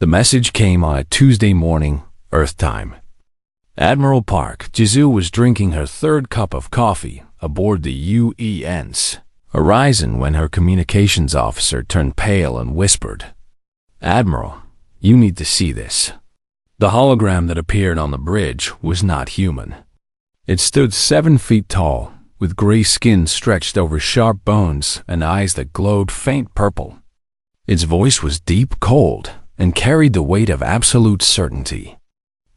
The message came on a Tuesday morning, Earth time. Admiral Park Jizu was drinking her third cup of coffee aboard the UEN's Horizon when her communications officer turned pale and whispered, "Admiral, you need to see this." The hologram that appeared on the bridge was not human. It stood 7 feet tall, with gray skin stretched over sharp bones and eyes that glowed faint purple. Its voice was deep, cold, and carried the weight of absolute certainty.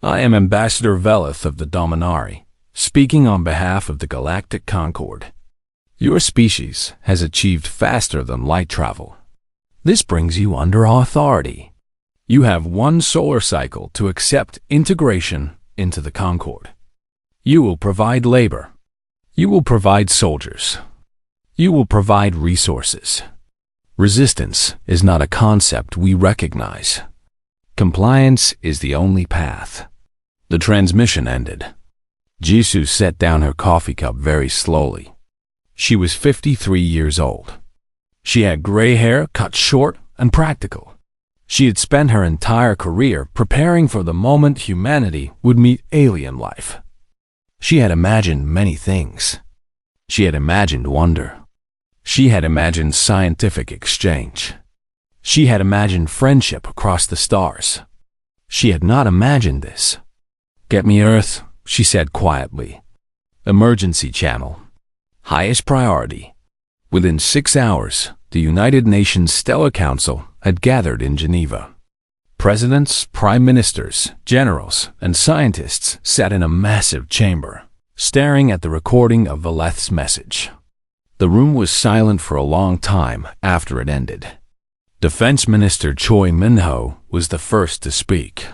"I am Ambassador Velith of the Dominari, speaking on behalf of the Galactic Concord. Your species has achieved faster than light travel. This brings you under our authority. You have 1 solar cycle to accept integration into the Concord. You will provide labor. You will provide soldiers. You will provide resources. Resistance is not a concept we recognize. Compliance is the only path." The transmission ended. Jisoo set down her coffee cup very slowly. She was 53 years old. She had gray hair cut short and practical. She had spent her entire career preparing for the moment humanity would meet alien life. She had imagined many things. She had imagined wonder. She had imagined scientific exchange. She had imagined friendship across the stars. She had not imagined this. "Get me Earth," she said quietly. "Emergency channel. Highest priority." Within 6 hours, the United Nations Stellar Council had gathered in Geneva. Presidents, prime ministers, generals, and scientists sat in a massive chamber, staring at the recording of Veleth's message. The room was silent for a long time after it ended. Defense Minister Choi Min-ho was the first to speak.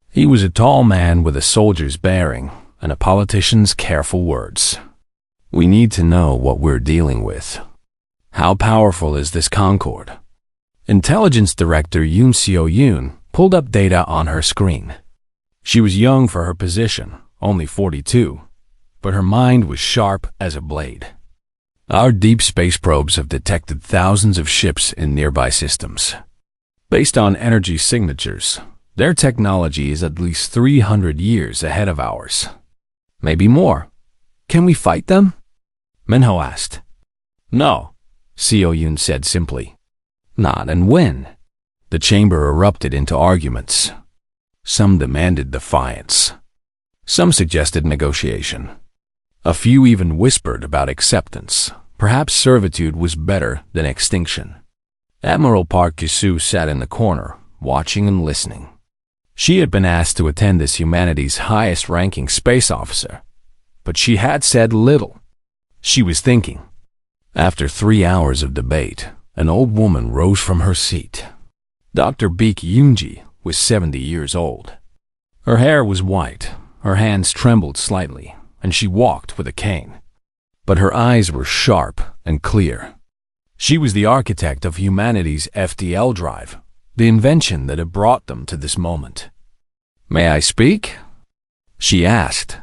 He was a tall man with a soldier's bearing and a politician's careful words. "We need to know what we're dealing with. How powerful is this Concord?" Intelligence Director Yoon Seo-yoon pulled up data on her screen. She was young for her position, only 42, but her mind was sharp as a blade. "Our deep space probes have detected thousands of ships in nearby systems. Based on energy signatures, their technology is at least 300 years ahead of ours. Maybe more. Can we fight them?" Minho asked. "No," Seo-yoon said simply. "Not and when?" The chamber erupted into arguments. Some demanded defiance. Some suggested negotiation. A few even whispered about acceptance. Perhaps servitude was better than extinction. Admiral Park Kisu sat in the corner, watching and listening. She had been asked to attend as humanity's highest-ranking space officer, but she had said little. She was thinking. After 3 hours of debate, an old woman rose from her seat. Dr. Baek Yoonji was 70 years old. Her hair was white, her hands trembled slightly, and she walked with a cane. But her eyes were sharp and clear. She was the architect of humanity's FTL drive, the invention that had brought them to this moment. "May I speak?" she asked.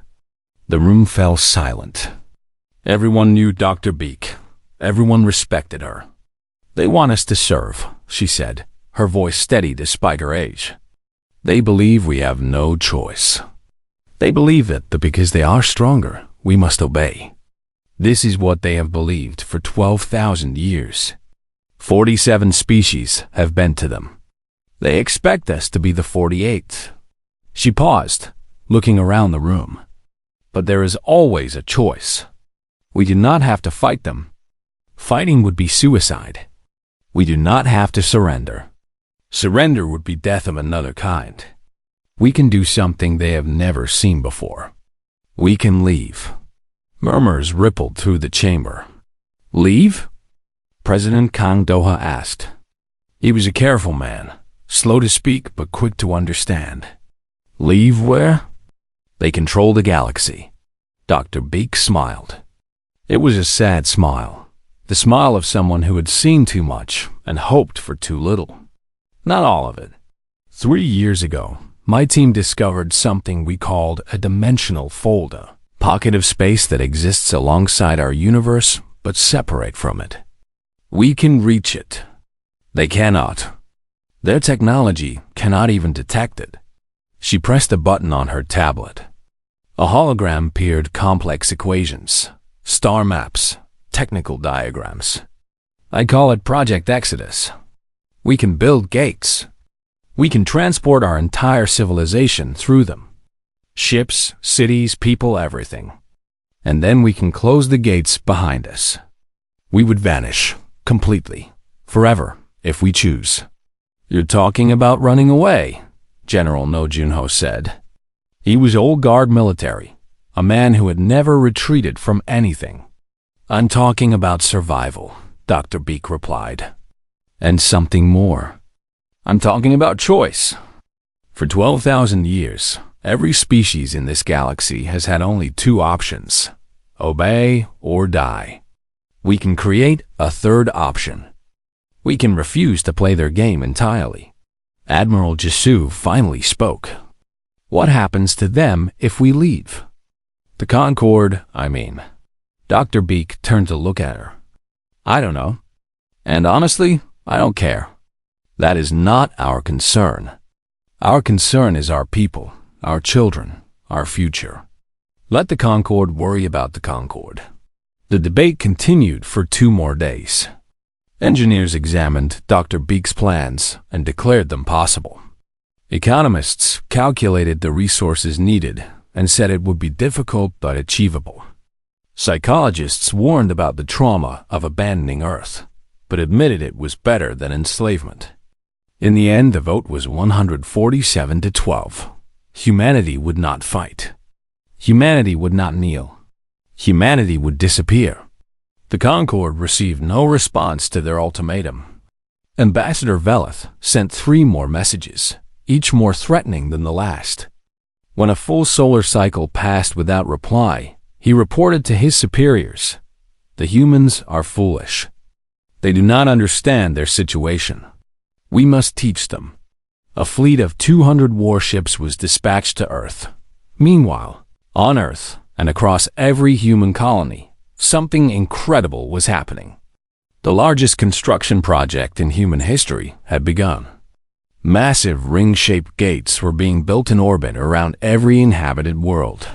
The room fell silent. Everyone knew Dr. Baek. Everyone respected her. "They want us to serve," she said, her voice steady despite her age. "They believe we have no choice. They believe that because they are stronger, we must obey. This is what they have believed for 12,000 years. 47 species have been to them. They expect us to be the 48th. She paused, looking around the room. "But there is always a choice. We do not have to fight them. Fighting would be suicide. We do not have to surrender. Surrender would be death of another kind. We can do something they have never seen before. We can leave." Murmurs rippled through the chamber. "Leave?" President Kang Do-ha asked. He was a careful man, slow to speak but quick to understand. "Leave where?" "They control the galaxy." Dr. Baek smiled. It was a sad smile, the smile of someone who had seen too much and hoped for too little. Not all of it. 3 years ago, my team discovered something we called a dimensional folder, pocket of space that exists alongside our universe but separate from it. We can reach it. They cannot. Their technology cannot even detect it. She pressed a button on her tablet. A hologram appeared, complex equations, star maps, technical diagrams. I call it Project Exodus. We can build gates. We can transport our entire civilization through them. Ships, cities, people, everything. And then we can close the gates behind us. We would vanish, completely, forever, if we choose. You're talking about running away, General No Junho said. He was old guard military, a man who had never retreated from anything. I'm talking about survival, Dr. Beak replied. And something more. I'm talking about choice. For 12,000 years, every species in this galaxy has had only two options: obey or die. We can create a third option. We can refuse to play their game entirely. Admiral Jisoo finally spoke. What happens to them if we leave? The Concorde, I mean. Dr. Beak turned to look at her. I don't know. And honestly, I don't care. That is not our concern. Our concern is our people, our children, our future. Let the Concorde worry about the Concorde. The debate continued for 2 more days. Engineers examined Dr. Beak's plans and declared them possible. Economists calculated the resources needed and said it would be difficult but achievable. Psychologists warned about the trauma of abandoning Earth, but admitted it was better than enslavement. In the end, the vote was 147 to 12. Humanity would not fight. Humanity would not kneel. Humanity would disappear. The Concorde received no response to their ultimatum. Ambassador Velith sent 3 more messages, each more threatening than the last. When a full solar cycle passed without reply, he reported to his superiors, "The humans are foolish. They do not understand their situation. We must teach them." A fleet of 200 warships was dispatched to Earth. Meanwhile, on Earth and across every human colony, something incredible was happening. The largest construction project in human history had begun. Massive ring-shaped gates were being built in orbit around every inhabited world.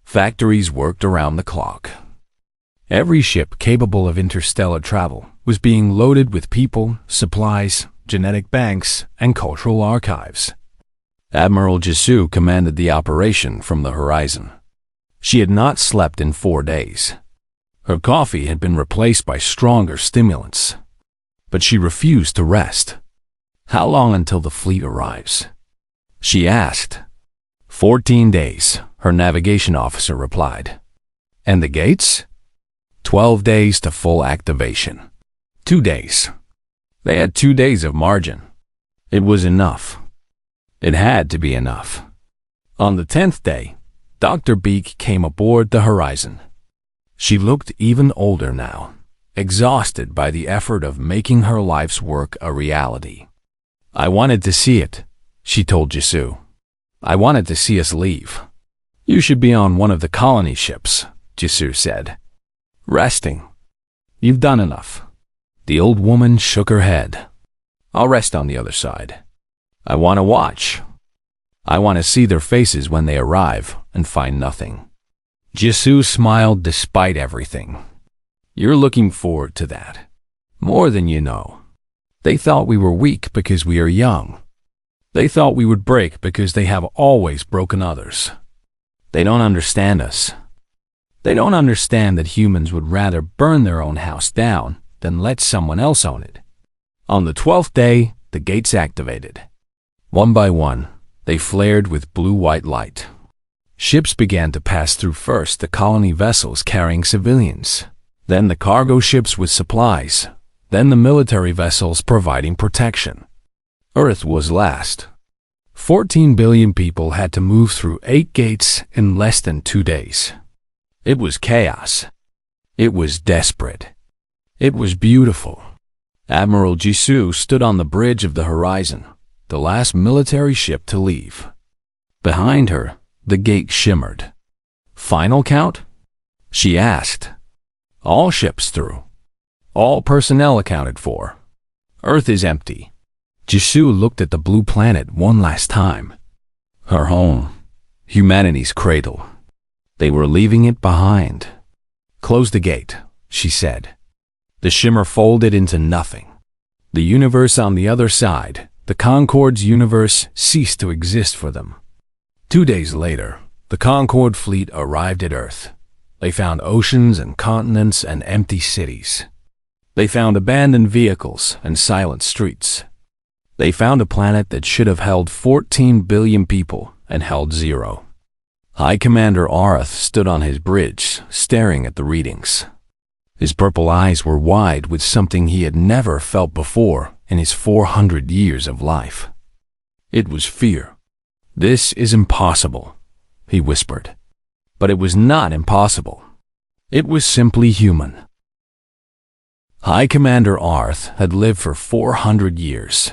Factories worked around the clock. Every ship capable of interstellar travel was being loaded with people, supplies, genetic banks, and cultural archives. Admiral Jisoo commanded the operation from the horizon. She had not slept in 4 days. Her coffee had been replaced by stronger stimulants. But she refused to rest. How long until the fleet arrives? She asked. 14 days, her navigation officer replied. And the gates? 12 days to full activation. 2 days. They had 2 days of margin. It was enough. It had to be enough. On the 10th day, Dr. Beak came aboard the horizon. She looked even older now, exhausted by the effort of making her life's work a reality. I wanted to see it, she told Jisoo. I wanted to see us leave. You should be on one of the colony ships, Jisoo said. Resting. You've done enough. The old woman shook her head. I'll rest on the other side. I want to watch. I want to see their faces when they arrive and find nothing. Jisoo smiled despite everything. You're looking forward to that. More than you know. They thought we were weak because we are young. They thought we would break because they have always broken others. They don't understand us. They don't understand that humans would rather burn their own house down than let someone else own it. On the 12th day, the gates activated. One by one, they flared with blue-white light. Ships began to pass through, first the colony vessels carrying civilians, then the cargo ships with supplies, then the military vessels providing protection. Earth was last. 14 billion people had to move through 8 gates in less than 2 days. It was chaos. It was desperate. It was beautiful. Admiral Jisoo stood on the bridge of the horizon, the last military ship to leave. Behind her, the gate shimmered. Final count? She asked. All ships through. All personnel accounted for. Earth is empty. Jisoo looked at the blue planet one last time. Her home. Humanity's cradle. They were leaving it behind. Close the gate, she said. The shimmer folded into nothing. The universe on the other side, the Concorde's universe, ceased to exist for them. 2 days later, the Concorde fleet arrived at Earth. They found oceans and continents and empty cities. They found abandoned vehicles and silent streets. They found a planet that should have held 14 billion people and held 0. High Commander Arth stood on his bridge, staring at the readings. His purple eyes were wide with something he had never felt before in his 400 years of life. It was fear. "This is impossible," he whispered. But it was not impossible. It was simply human. High Commander Arth had lived for 400 years.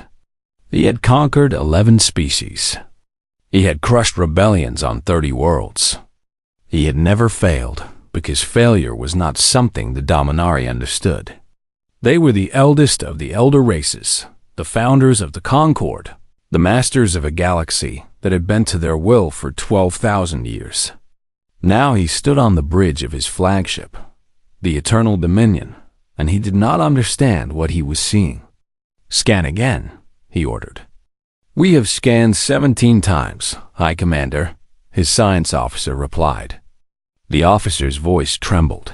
He had conquered 11 species. He had crushed rebellions on 30 worlds. He had never failed, because failure was not something the Dominari understood. They were the eldest of the elder races, the founders of the Concorde, the masters of a galaxy that had bent to their will for 12,000 years. Now he stood on the bridge of his flagship, the Eternal Dominion, and he did not understand what he was seeing. "Scan again," he ordered. "We have scanned 17 times, High Commander," his science officer replied. The officer's voice trembled.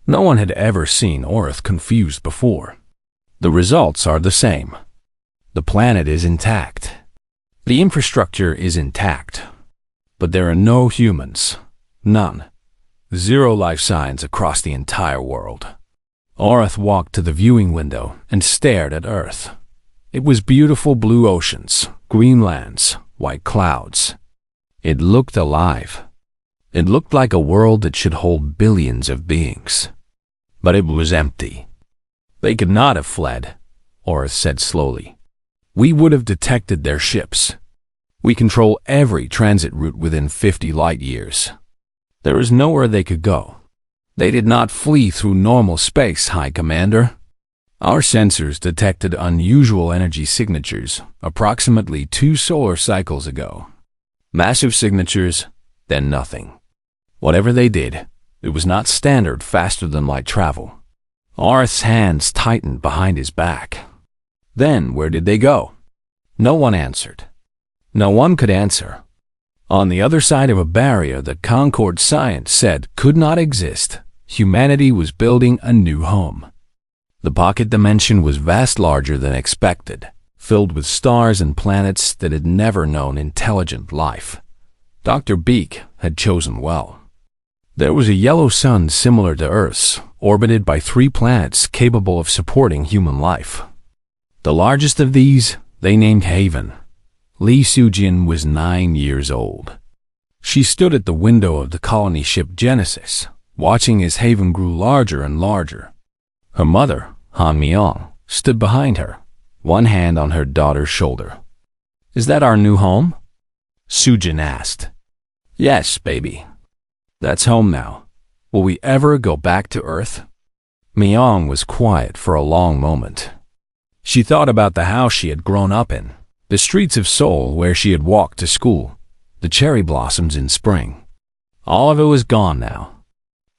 No one had ever seen Earth confused before. "The results are the same. The planet is intact. The infrastructure is intact. But there are no humans. None. 0 life signs across the entire world." Earth walked to the viewing window and stared at Earth. It was beautiful blue oceans, green lands, white clouds. It looked alive. It looked like a world that should hold billions of beings. But it was empty. "They could not have fled," Earth said slowly. "We would have detected their ships. We control every transit route within 50 light years. There is nowhere they could go. They did not flee through normal space, High Commander. Our sensors detected unusual energy signatures approximately 2 solar cycles ago. Massive signatures, then nothing. Whatever they did, it was not standard faster-than-light travel." Arth's hands tightened behind his back. "Then where did they go?" No one answered. No one could answer. On the other side of a barrier that Concorde science said could not exist, humanity was building a new home. The pocket dimension was vast larger than expected, filled with stars and planets that had never known intelligent life. Dr. Beak had chosen well. There was a yellow sun similar to Earth's, orbited by 3 planets capable of supporting human life. The largest of these they named Haven. Lee Sujin was 9 years old. She stood at the window of the colony ship Genesis, watching as Haven grew larger and larger. Her mother, Han Myung, stood behind her, one hand on her daughter's shoulder. "Is that our new home?" Sujin asked. "Yes, baby. That's home now. Will we ever go back to Earth?" Myung was quiet for a long moment. She thought about the house she had grown up in, the streets of Seoul where she had walked to school, the cherry blossoms in spring. All of it was gone now.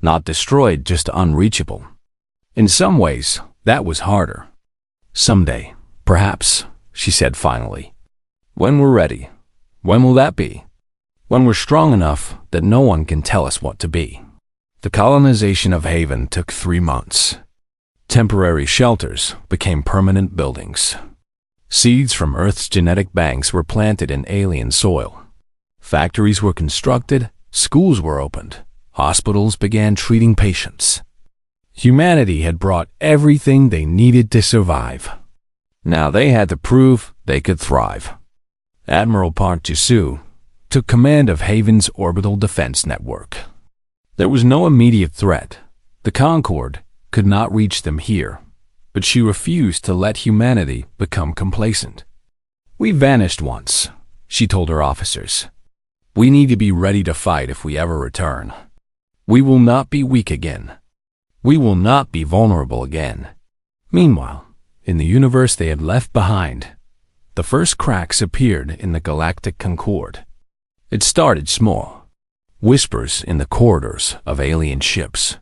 Not destroyed, just unreachable. In some ways, that was harder. "Someday, perhaps," she said finally. "When we're ready. When will that be?" "When we're strong enough that no one can tell us what to be." The colonization of Haven took 3 months. Temporary shelters became permanent buildings. Seeds from Earth's genetic banks were planted in alien soil. Factories were constructed, schools were opened, hospitals began treating patients. Humanity had brought everything they needed to survive. Now they had to prove they could thrive. Admiral Park Ji-soo took command of Haven's orbital defense network. There was no immediate threat. The Concorde could not reach them here, but she refused to let humanity become complacent. "We vanished once," she told her officers. "We need to be ready to fight if we ever return. We will not be weak again. We will not be vulnerable again." Meanwhile, in the universe they had left behind, the first cracks appeared in the Galactic Concorde. It started small. Whispers in the corridors of alien ships.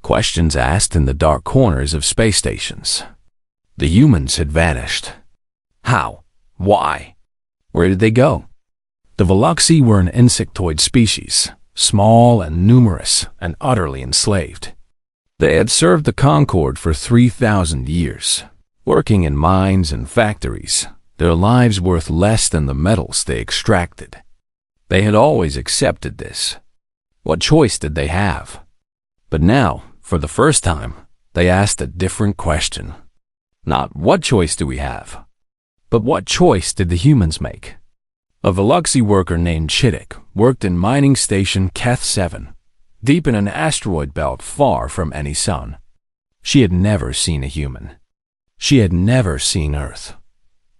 Questions asked in the dark corners of space stations. The humans had vanished. How? Why? Where did they go? The Veluxi were an insectoid species, small and numerous and utterly enslaved. They had served the Concorde for 3,000 years, working in mines and factories, their lives worth less than the metals they extracted. They had always accepted this. What choice did they have? But now, for the first time, they asked a different question. Not what choice do we have, but what choice did the humans make? A Veluxi worker named Chittick worked in mining station Keth 7, deep in an asteroid belt far from any sun. She had never seen a human. She had never seen Earth.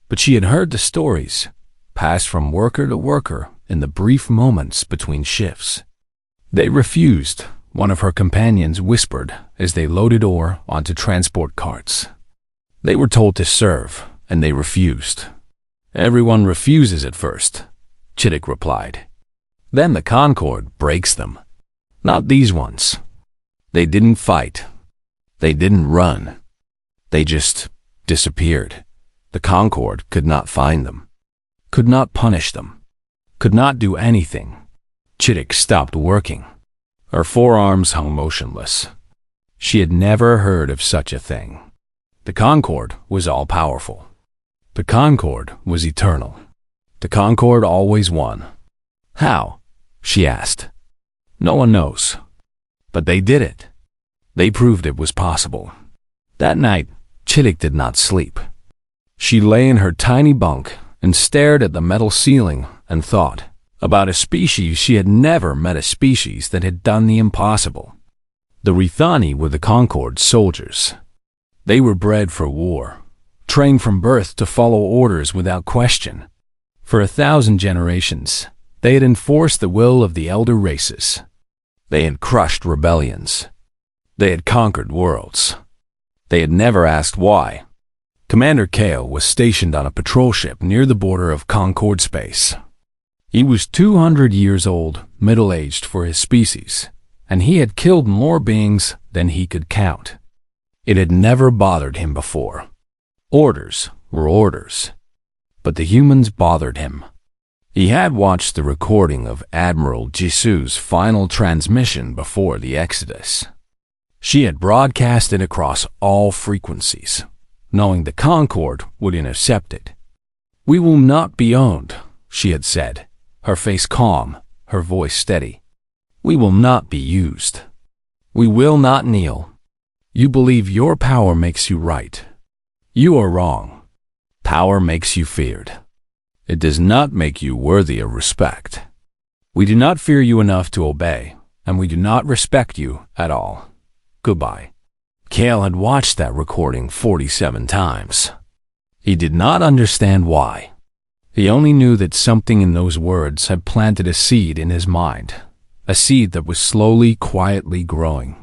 But she had heard the stories, passed from worker to worker in the brief moments between shifts. They refused, one of her companions whispered as they loaded ore onto transport carts. They were told to serve, and they refused. Everyone refuses at first, Chittick replied. Then the Concorde breaks them. Not these ones. They didn't fight. They didn't run. They just disappeared. The Concorde could not find them, could not punish them, could not do anything. Chittick stopped working. Her forearms hung motionless. She had never heard of such a thing. The Concorde was all-powerful. The Concorde was eternal. The Concorde always won. How? She asked. No one knows. But they did it. They proved it was possible. That night, Chittick did not sleep. She lay in her tiny bunk and stared at the metal ceiling and thought about a species she had never met, a species that had done the impossible. The Rithani were the Concorde's soldiers. They were bred for war, trained from birth to follow orders without question. For 1,000 generations, they had enforced the will of the elder races. They had crushed rebellions. They had conquered worlds. They had never asked why. Commander Kale was stationed on a patrol ship near the border of Concorde space. He was 200 years old, middle-aged for his species, and he had killed more beings than he could count. It had never bothered him before. Orders were orders. But the humans bothered him. He had watched the recording of Admiral Jisu's final transmission before the Exodus. She had broadcast it across all frequencies, knowing the Concorde would intercept it. "We will not be owned," she had said, her face calm, her voice steady. "We will not be used. We will not kneel. You believe your power makes you right. You are wrong. Power makes you feared. It does not make you worthy of respect. We do not fear you enough to obey, and we do not respect you at all. Goodbye." Kale had watched that recording 47 times. He did not understand why. He only knew that something in those words had planted a seed in his mind, a seed that was slowly, quietly growing.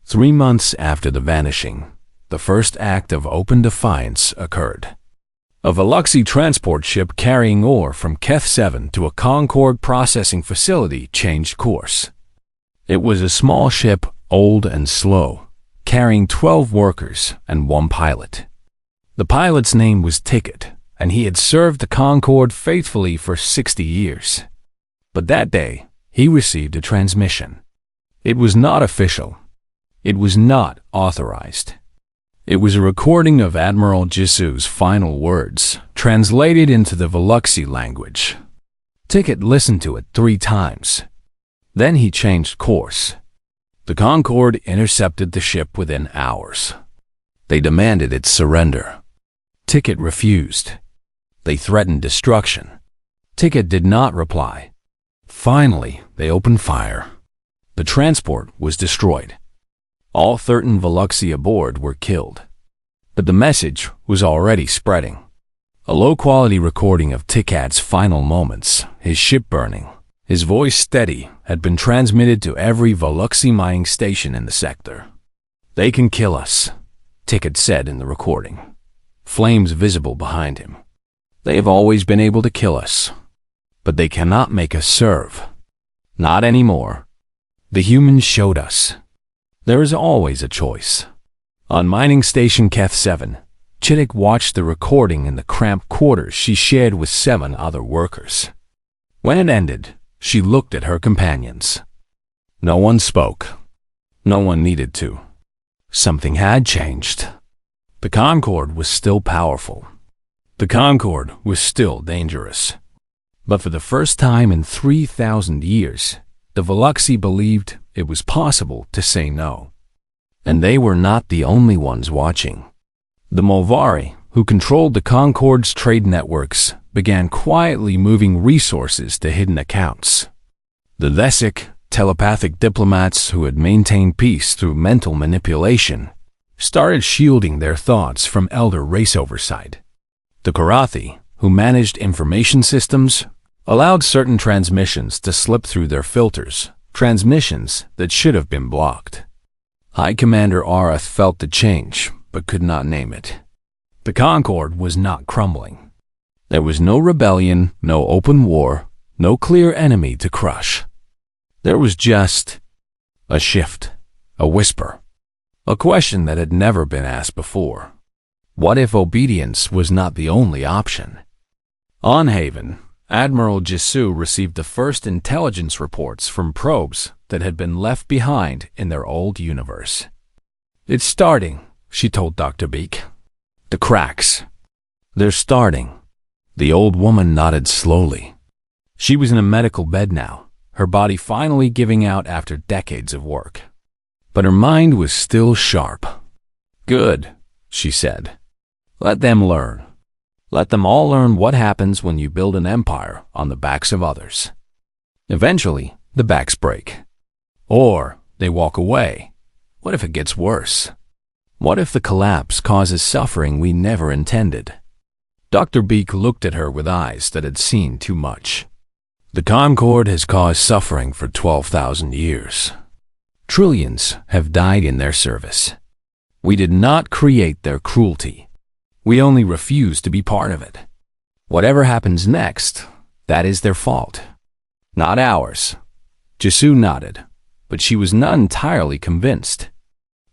3 months after the vanishing, the first act of open defiance occurred. A Veluxi transport ship carrying ore from Keth 7 to a Concorde processing facility changed course. It was a small ship, old and slow, carrying 12 workers and 1 pilot. The pilot's name was Ticket, and he had served the Concorde faithfully for 60 years. But that day, he received a transmission. It was not official. It was not authorized. It was a recording of Admiral Jisu's final words, translated into the Veluxi language. Ticket listened to it 3 times. Then he changed course. The Concorde intercepted the ship within hours. They demanded its surrender. Ticket refused. They threatened destruction. Ticket did not reply. Finally, they opened fire. The transport was destroyed. All 13 Veluxi aboard were killed. But the message was already spreading. A low-quality recording of Ticket's final moments, his ship burning, his voice steady, had been transmitted to every Veluxi mining station in the sector. "They can kill us," Ticket said in the recording, flames visible behind him. They have always been able to kill us, but they cannot make us serve. Not anymore. The humans showed us. There is always a choice. On mining station Keth 7, Chittick watched the recording in the cramped quarters she shared with 7 other workers. When it ended, she looked at her companions. No one spoke. No one needed to. Something had changed. The Concord was still powerful. The Concord was still dangerous. But for the first time in 3,000 years, the Veluxi believed it was possible to say no. And they were not the only ones watching. The Molvari, who controlled the Concord's trade networks, began quietly moving resources to hidden accounts. The Vesic, telepathic diplomats who had maintained peace through mental manipulation, started shielding their thoughts from elder race oversight. The Karathi, who managed information systems, allowed certain transmissions to slip through their filters, transmissions that should have been blocked. High Commander Arath felt the change, but could not name it. The Concord was not crumbling. There was no rebellion, no open war, no clear enemy to crush. There was just a shift, a whisper, a question that had never been asked before. What if obedience was not the only option? On Haven, Admiral Jisoo received the first intelligence reports from probes that had been left behind in their old universe. It's starting, she told Dr. Beak. The cracks. They're starting. The old woman nodded slowly. She was in a medical bed now, her body finally giving out after decades of work. But her mind was still sharp. Good, she said. Let them learn. Let them all learn what happens when you build an empire on the backs of others. Eventually, the backs break. Or they walk away. What if it gets worse? What if the collapse causes suffering we never intended? Dr. Beak looked at her with eyes that had seen too much. The Concord has caused suffering for 12,000 years. Trillions have died in their service. We did not create their cruelty. We only refuse to be part of it. Whatever happens next, that is their fault. Not ours. Jisoo nodded, but she was not entirely convinced.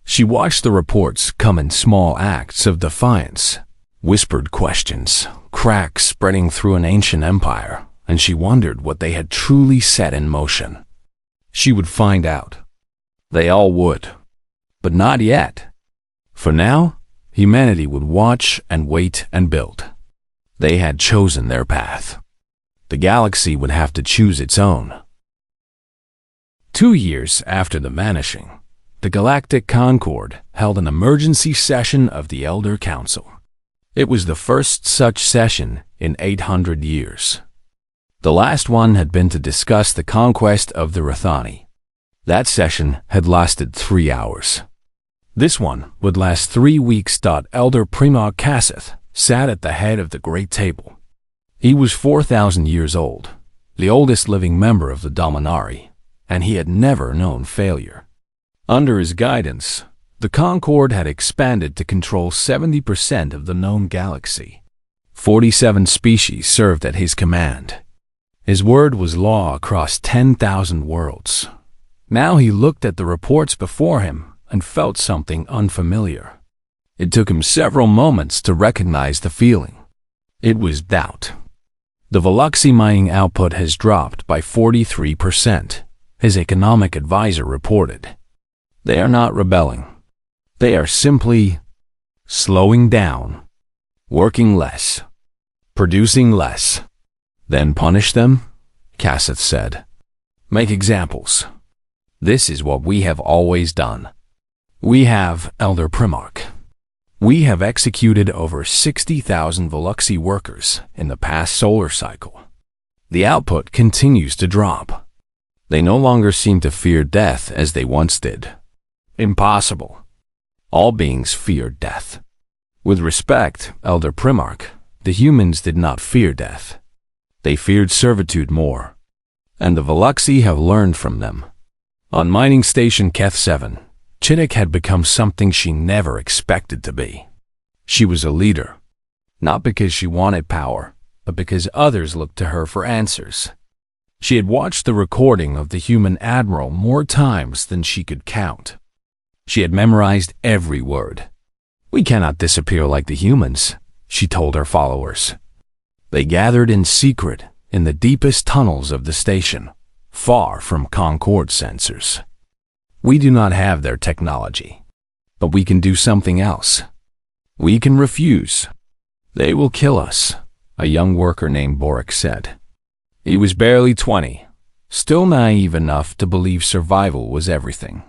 She watched the reports come in small acts of defiance, whispered questions, cracks spreading through an ancient empire, and she wondered what they had truly set in motion. She would find out. They all would. But not yet. For now, humanity would watch and wait and build. They had chosen their path. The galaxy would have to choose its own. 2 years after the vanishing, the Galactic Concord held an emergency session of the Elder Council. It was the first such session in 800 years. The last one had been to discuss the conquest of the Rathani. That session had lasted 3 hours. This one would last 3 weeks. Elder Primog Kasseth sat at the head of the great table. He was 4,000 years old, the oldest living member of the Dominari, and he had never known failure. Under his guidance, the Concord had expanded to control 70% of the known galaxy. 47 species served at his command. His word was law across 10,000 worlds. Now he looked at the reports before him and felt something unfamiliar. It took him several moments to recognize the feeling. It was doubt. The Veluxi mining output has dropped by 43%, his economic advisor reported. They are not rebelling. They are simply slowing down, working less, producing less. Then punish them? Kasseth said. Make examples. This is what we have always done. We have, Elder Primarch. We have executed over 60,000 Veluxi workers in the past solar cycle. The output continues to drop. They no longer seem to fear death as they once did. Impossible. All beings fear death. With respect, Elder Primarch, the humans did not fear death. They feared servitude more. And the Veluxi have learned from them. On mining station Keth 7, Chittick had become something she never expected to be. She was a leader, not because she wanted power, but because others looked to her for answers. She had watched the recording of the human admiral more times than she could count. She had memorized every word. "We cannot disappear like the humans," she told her followers. They gathered in secret in the deepest tunnels of the station, far from Concorde sensors. "We do not have their technology, but we can do something else. We can refuse. They will kill us," a young worker named Boric said. He was barely 20, still naive enough to believe survival was everything.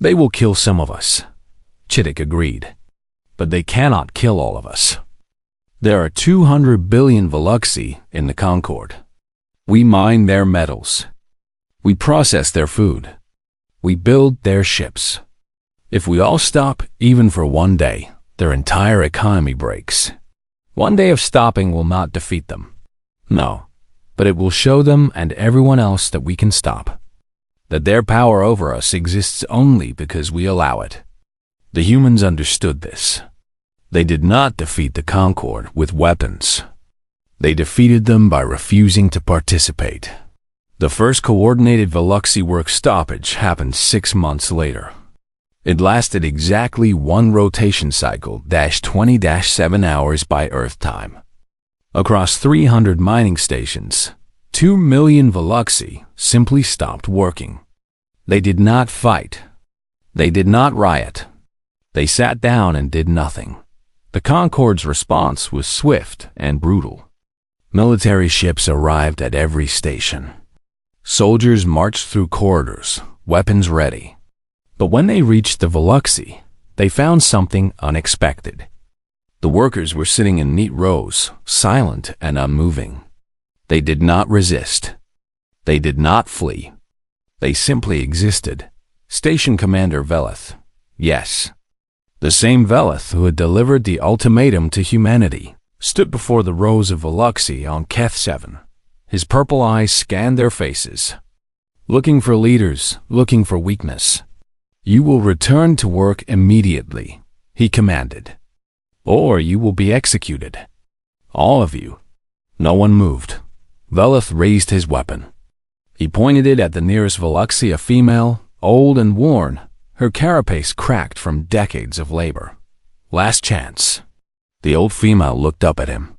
"They will kill some of us," Chittick agreed, "but they cannot kill all of us. There are 200 billion Veluxi in the Concorde. We mine their metals. We process their food. We build their ships. If we all stop, even for one day, their entire economy breaks. One day of stopping will not defeat them. No, but it will show them and everyone else that we can stop. That their power over us exists only because we allow it." The humans understood this. They did not defeat the Concorde with weapons. They defeated them by refusing to participate. The first coordinated Veluxi work stoppage happened 6 months later. It lasted exactly 1 rotation cycle -20-7 hours by Earth time. Across 300 mining stations, 2 million Veluxi simply stopped working. They did not fight. They did not riot. They sat down and did nothing. The Concorde's response was swift and brutal. Military ships arrived at every station. Soldiers marched through corridors, weapons ready. But when they reached the Veluxi, they found something unexpected. The workers were sitting in neat rows, silent and unmoving. They did not resist. They did not flee. They simply existed. Station Commander Veleth. Yes. The same Veleth who had delivered the ultimatum to humanity stood before the rows of Veluxi on Keth 7. His purple eyes scanned their faces. Looking for leaders, looking for weakness. "You will return to work immediately," he commanded, "or you will be executed. All of you." No one moved. Veleth raised his weapon. He pointed it at the nearest Veluxi, a female, old and worn, her carapace cracked from decades of labor. "Last chance." The old female looked up at him.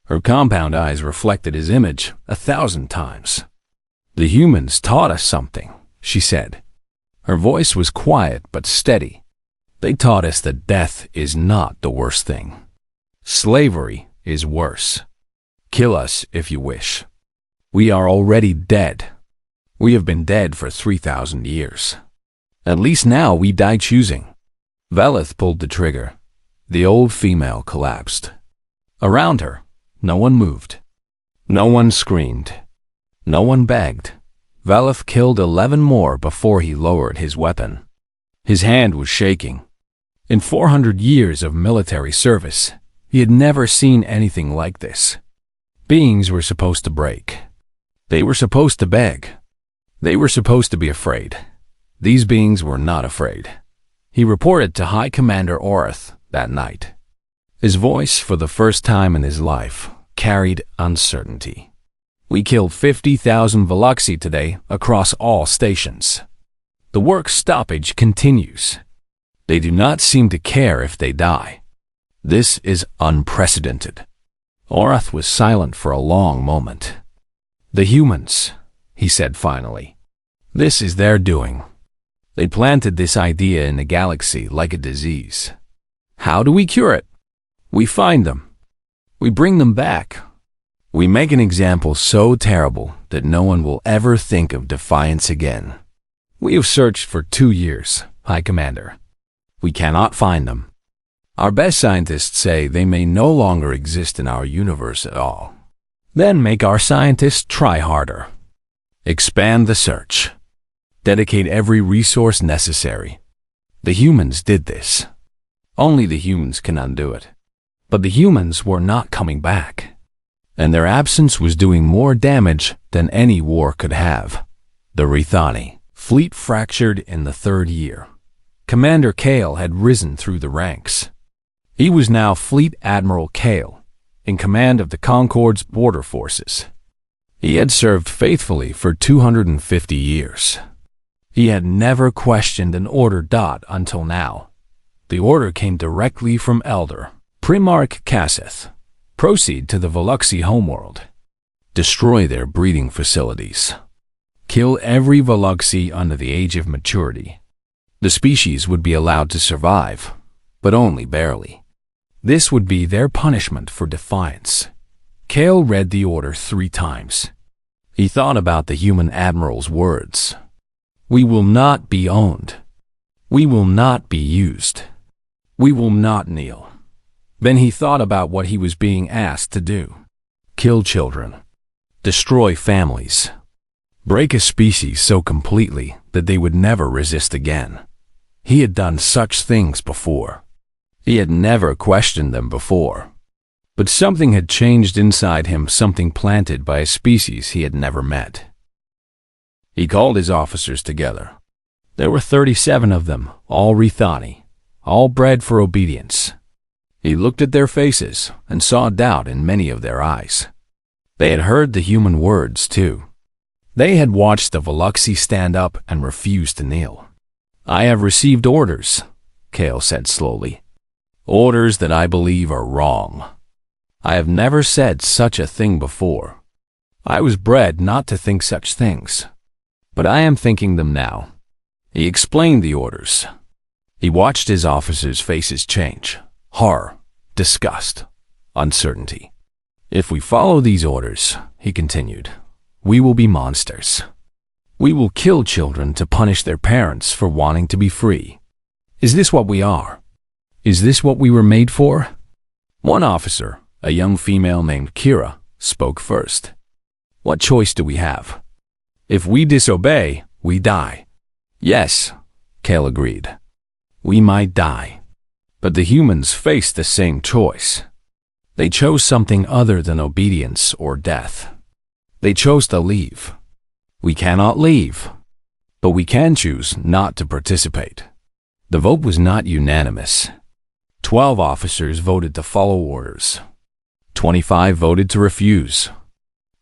Her compound eyes reflected his image 1,000 times. "The humans taught us something," she said. Her voice was quiet but steady. "They taught us that death is not the worst thing. Slavery is worse. Kill us if you wish. We are already dead. We have been dead for 3,000 years. At least now we die choosing." Veleth pulled the trigger. The old female collapsed. Around her, no one moved. No one screamed. No one begged. Veleth killed 11 more before he lowered his weapon. His hand was shaking. In 400 years of military service, he had never seen anything like this. Beings were supposed to break. They were supposed to beg. They were supposed to be afraid. These beings were not afraid. He reported to High Commander Orth that night. His voice, for the first time in his life, carried uncertainty. "We killed 50,000 Veluxi today across all stations. The work stoppage continues. They do not seem to care if they die. This is unprecedented." Orth was silent for a long moment. "The humans," he said finally. "This is their doing. They planted this idea in the galaxy like a disease. How do we cure it? We find them. We bring them back. We make an example so terrible that no one will ever think of defiance again. We have searched for 2 years, High Commander. We cannot find them. Our best scientists say they may no longer exist in our universe at all. Then make our scientists try harder. Expand the search. Dedicate every resource necessary. The humans did this. Only the humans can undo it. But the humans were not coming back. And their absence was doing more damage than any war could have. The Rithani fleet fractured in the 3rd year. Commander Kale had risen through the ranks. He was now Fleet Admiral Kale, in command of the Concorde's border forces. He had served faithfully for 250 years. He had never questioned an order. Until now. The order came directly from Elder Primarch Cassith. Proceed to the Veluxi homeworld. Destroy their breeding facilities. Kill every Veluxi under the age of maturity. The species would be allowed to survive, but only barely. This would be their punishment for defiance. Kale read the order 3 times. He thought about the human admiral's words. We will not be owned. We will not be used. We will not kneel. Then he thought about what he was being asked to do. Kill children. Destroy families. Break a species so completely that they would never resist again. He had done such things before. He had never questioned them before. But something had changed inside him, something planted by a species he had never met. He called his officers together. There were 37 of them, all Rithani, all bred for obedience. He looked at their faces and saw doubt in many of their eyes. They had heard the human words, too. They had watched the Veluxi stand up and refuse to kneel. I have received orders, Kale said slowly. Orders that I believe are wrong. I have never said such a thing before. I was bred not to think such things. But I am thinking them now. He explained the orders. He watched his officers' faces change. Horror, disgust, uncertainty. If we follow these orders, he continued, we will be monsters. We will kill children to punish their parents for wanting to be free. Is this what we are? Is this what we were made for? One officer, a young female named Kira, spoke first. What choice do we have? If we disobey, we die. Yes, Kale agreed. We might die. But the humans faced the same choice. They chose something other than obedience or death. They chose to leave. We cannot leave, but we can choose not to participate. The vote was not unanimous. 12 officers voted to follow orders. 25 voted to refuse.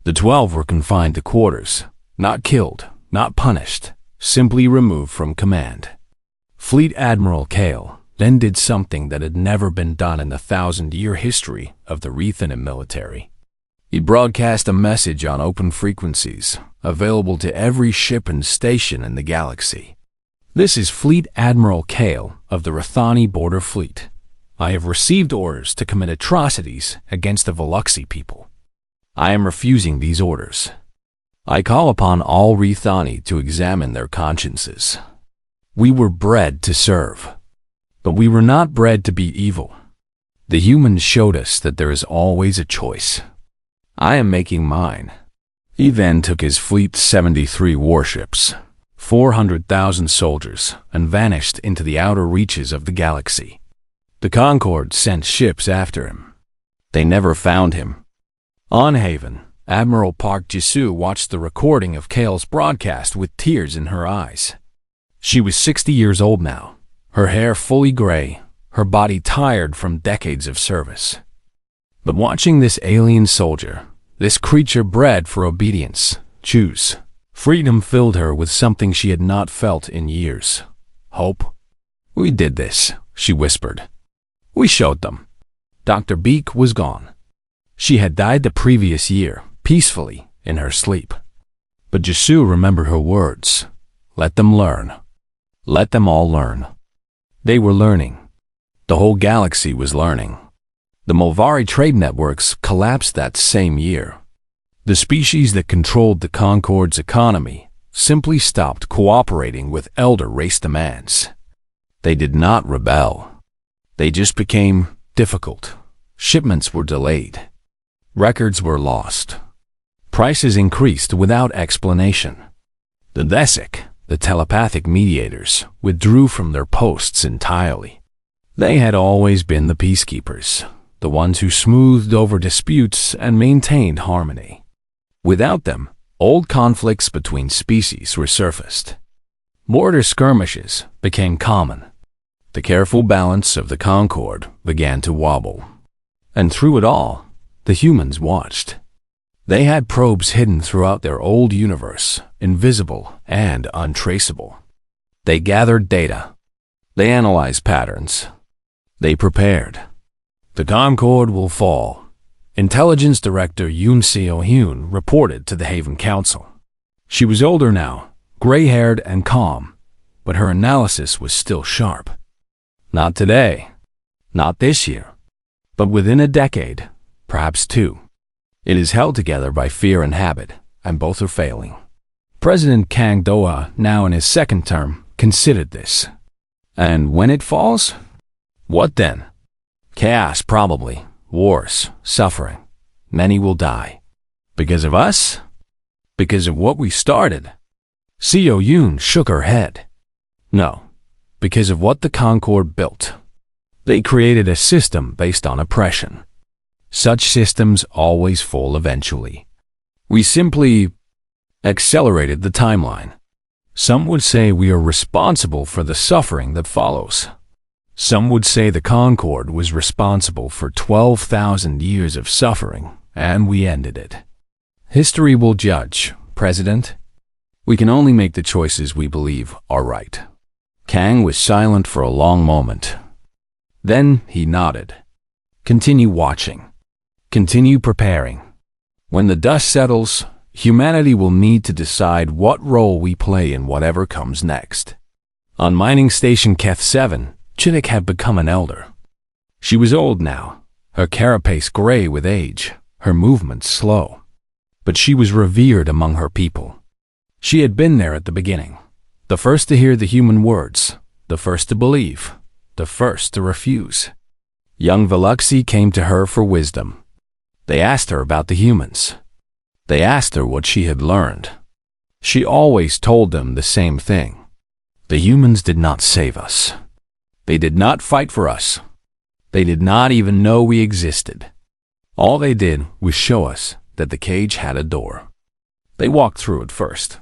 The 12 were confined to quarters, not killed, not punished, simply removed from command. Fleet Admiral Kale then did something that had never been done in the 1,000-year history of the Rethanim military. He broadcast a message on open frequencies, available to every ship and station in the galaxy. This is Fleet Admiral Kale of the Rithani Border Fleet. I have received orders to commit atrocities against the Veluxi people. I am refusing these orders. I call upon all Rithani to examine their consciences. We were bred to serve. But we were not bred to be evil. The humans showed us that there is always a choice. I am making mine. He then took his fleet's 73 warships, 400,000 soldiers, and vanished into the outer reaches of the galaxy. The Concorde sent ships after him. They never found him. On Haven, Admiral Park Jisoo watched the recording of Kale's broadcast with tears in her eyes. She was 60 years old now. Her hair fully gray, her body tired from decades of service. But watching this alien soldier, this creature bred for obedience, choose, freedom filled her with something she had not felt in years. Hope. We did this, she whispered. We showed them. Dr. Beak was gone. She had died the previous year, peacefully, in her sleep. But Jisoo remembered her words. Let them learn. Let them all learn. They were learning. The whole galaxy was learning. The Mulvari trade networks collapsed that same year. The species that controlled the Concorde's economy simply stopped cooperating with elder race demands. They did not rebel. They just became difficult. Shipments were delayed. Records were lost. Prices increased without explanation. The Desic, the telepathic mediators, withdrew from their posts entirely. They had always been the peacekeepers, the ones who smoothed over disputes and maintained harmony. Without them, old conflicts between species resurfaced. Border skirmishes became common. The careful balance of the Concorde began to wobble. And through it all, The humans watched. They had probes hidden throughout their old universe, invisible and untraceable. They gathered data. They analyzed patterns. They prepared. The Concorde will fall. Intelligence Director Yoon Seo-hyun reported to the Haven Council. She was older now, gray-haired and calm, but her analysis was still sharp. Not today, not this year, but within a decade, perhaps two. It is held together by fear and habit, and both are failing. President Kang Do-ah, now in his second term, considered this. And when it falls? What then? Chaos, probably. Wars, suffering. Many will die. Because of us? Because of what we started? Seo-hyun shook her head. No, because of what the Concorde built. They created a system based on oppression. Such systems always fall eventually. We simply accelerated the timeline. Some would say we are responsible for the suffering that follows. Some would say the Concorde was responsible for 12,000 years of suffering, and we ended it. History will judge, President. We can only make the choices we believe are right. Kang was silent for a long moment. Then he nodded. Continue watching. Continue preparing. When the dust settles, humanity will need to decide what role we play in whatever comes next. On mining station Keth 7, Chittick had become an elder. She was old now, her carapace gray with age, her movements slow. But she was revered among her people. She had been there at the beginning, the first to hear the human words, the first to believe, the first to refuse. Young Veluxi came to her for wisdom. They asked her about the humans. They asked her what she had learned. She always told them the same thing. The humans did not save us. They did not fight for us. They did not even know we existed. All they did was show us that the cage had a door. They walked through it first.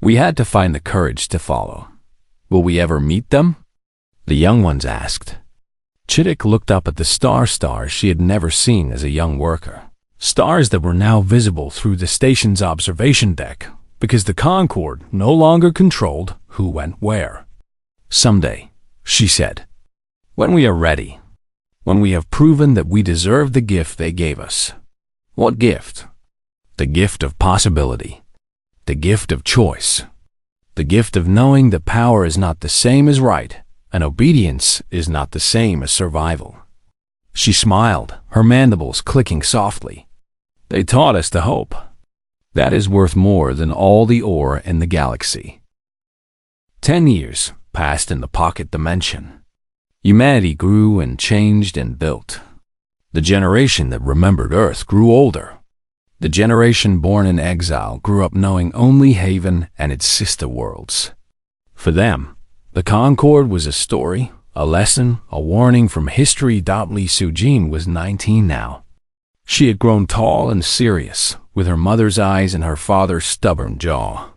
We had to find the courage to follow. Will we ever meet them? The young ones asked. Chittick looked up at the stars she had never seen as a young worker. Stars that were now visible through the station's observation deck because the Concorde no longer controlled who went where. Someday, she said, when we are ready, when we have proven that we deserve the gift they gave us. What gift? The gift of possibility. The gift of choice. The gift of knowing that power is not the same as right, and obedience is not the same as survival. She smiled, her mandibles clicking softly. They taught us to hope. That is worth more than all the ore in the galaxy. 10 years passed in the pocket dimension. Humanity grew and changed and built. The generation that remembered Earth grew older. The generation born in exile grew up knowing only Haven and its sister worlds. For them, the Concorde was a story, a lesson, a warning from history. Lee Soo-jin was 19 now. She had grown tall and serious, with her mother's eyes and her father's stubborn jaw.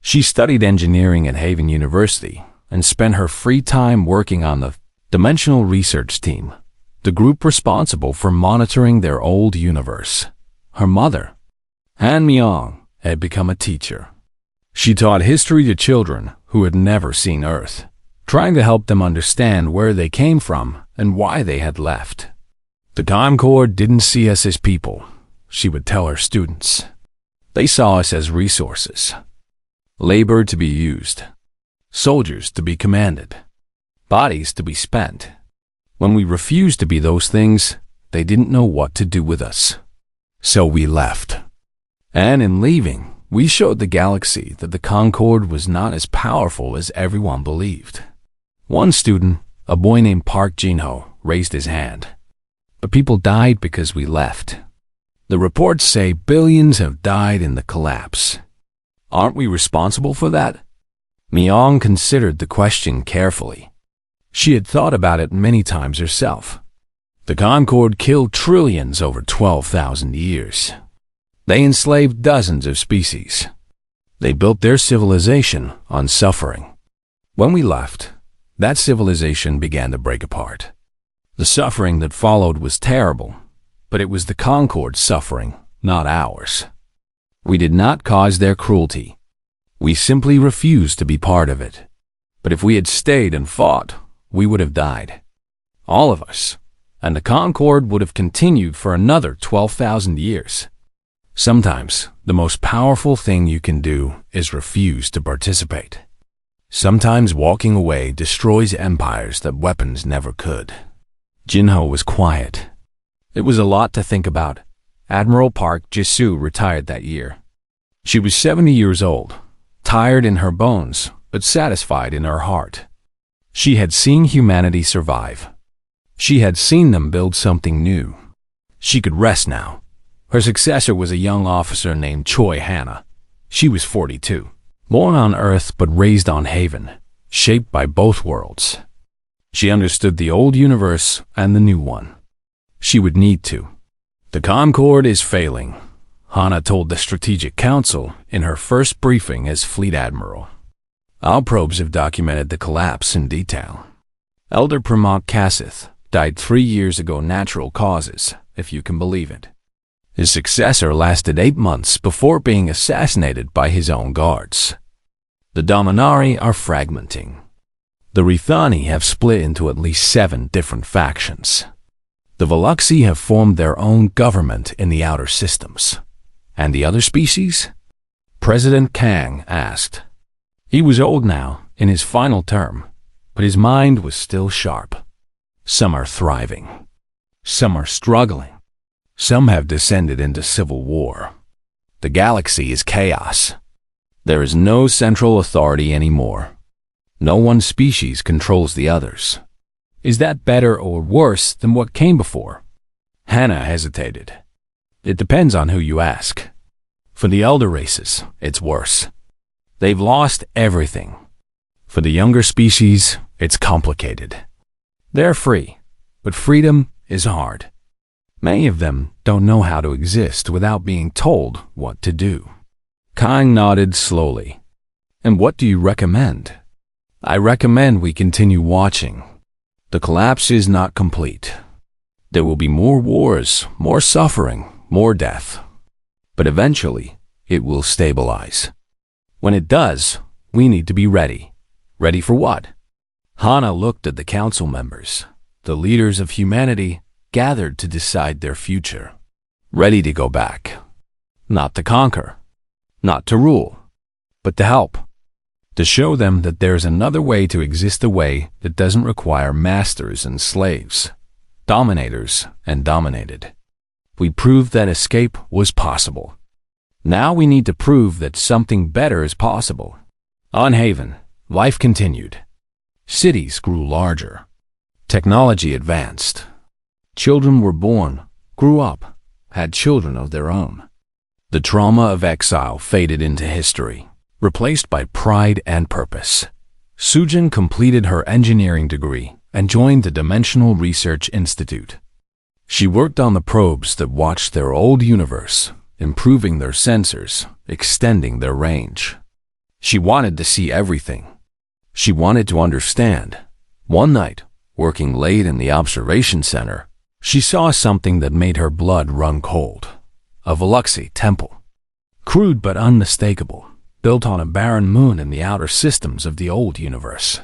She studied engineering at Haven University and spent her free time working on the Dimensional Research Team, the group responsible for monitoring their old universe. Her mother, Han Myung, had become a teacher. She taught history to children who had never seen Earth, trying to help them understand where they came from and why they had left. The Concorde didn't see us as people, she would tell her students. They saw us as resources. Labor to be used. Soldiers to be commanded. Bodies to be spent. When we refused to be those things, they didn't know what to do with us. So we left. And in leaving, we showed the galaxy that the Concorde was not as powerful as everyone believed. One student, a boy named Park Jin-ho, raised his hand. But people died because we left. The reports say billions have died in the collapse. Aren't we responsible for that? Myung considered the question carefully. She had thought about it many times herself. The Concorde killed trillions over 12,000 years. They enslaved dozens of species. They built their civilization on suffering. When we left, that civilization began to break apart. The suffering that followed was terrible, But it was the Concorde's suffering, not ours. We did not cause their cruelty. We simply refused to be part of it. But if we had stayed and fought, we would have died. All of us. And the Concorde would have continued for another 12,000 years. Sometimes, the most powerful thing you can do is refuse to participate. Sometimes walking away destroys empires that weapons never could. Jinho was quiet. It was a lot to think about. Admiral Park Jisoo retired that year. She was 70 years old, tired in her bones, but satisfied in her heart. She had seen humanity survive. She had seen them build something new. She could rest now. Her successor was a young officer named Choi Hannah. She was 42, born on Earth but raised on Haven, shaped by both worlds. She understood the old universe and the new one. She would need to. The Concorde is failing, Hannah told the Strategic Council in her first briefing as Fleet Admiral. Our probes have documented the collapse in detail. Elder Pramod Kasith died 3 years ago, natural causes, if you can believe it. His successor lasted 8 months before being assassinated by his own guards. The Dominari are fragmenting. The Rithani have split into at least 7 different factions. The Veluxi have formed their own government in the outer systems. And the other species? President Kang asked. He was old now, in his final term, but his mind was still sharp. Some are thriving. Some are struggling. Some have descended into civil war. The galaxy is chaos. There is no central authority anymore. No one species controls the others. Is that better or worse than what came before? Hannah hesitated. It depends on who you ask. For the elder races, it's worse. They've lost everything. For the younger species, it's complicated. They're free, but freedom is hard. Many of them don't know how to exist without being told what to do. Kang nodded slowly. And what do you recommend? I recommend we continue watching. The collapse is not complete. There will be more wars, more suffering, more death. But eventually, it will stabilize. When it does, we need to be ready. Ready for what? Hannah looked at the council members, the leaders of humanity, gathered to decide their future. Ready to go back. Not to conquer. Not to rule. But to help. To show them that there's another way to exist, a way that doesn't require masters and slaves, dominators and dominated. We proved that escape was possible. Now we need to prove that something better is possible. On Haven, life continued. Cities grew larger. Technology advanced. Children were born, grew up, had children of their own. The trauma of exile faded into history, replaced by pride and purpose. Sujin completed her engineering degree and joined the Dimensional Research Institute. She worked on the probes that watched their old universe, improving their sensors, extending their range. She wanted to see everything. She wanted to understand. One night, working late in the observation center, she saw something that made her blood run cold. A Veluxi temple. Crude but unmistakable, built on a barren moon in the outer systems of the old universe.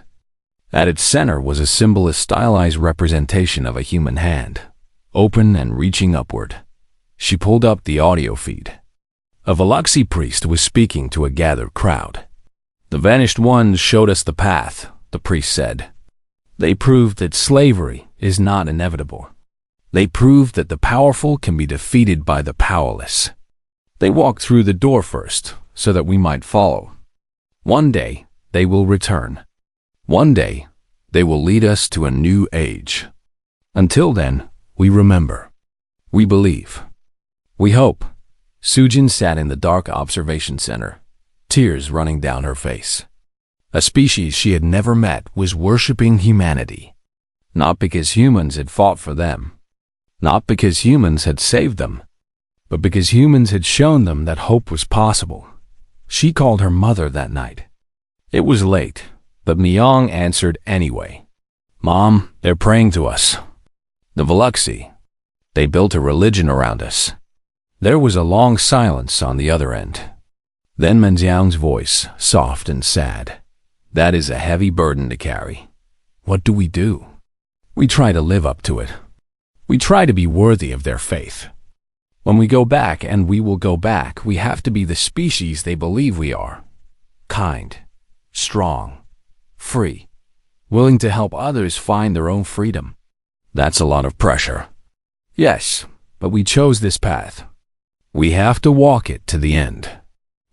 At its center was a symbolist stylized representation of a human hand, open and reaching upward. She pulled up the audio feed. A Veluxi priest was speaking to a gathered crowd. The vanished ones showed us the path, the priest said. They proved that slavery is not inevitable. They proved that the powerful can be defeated by the powerless. They walked through the door first, so that we might follow. One day, they will return. One day, they will lead us to a new age. Until then, we remember. We believe. We hope. Sujin sat in the dark observation center, tears running down her face. A species she had never met was worshipping humanity. Not because humans had fought for them. Not because humans had saved them. But because humans had shown them that hope was possible. She called her mother that night. It was late, but Myong answered anyway. Mom, they're praying to us. The Veluxi. They built a religion around us. There was a long silence on the other end. Then Menjiang's voice, soft and sad. That is a heavy burden to carry. What do? We try to live up to it. We try to be worthy of their faith. When we go back, and we will go back, we have to be the species they believe we are. Kind, strong, free, willing to help others find their own freedom. That's a lot of pressure. Yes, but we chose this path. We have to walk it to the end.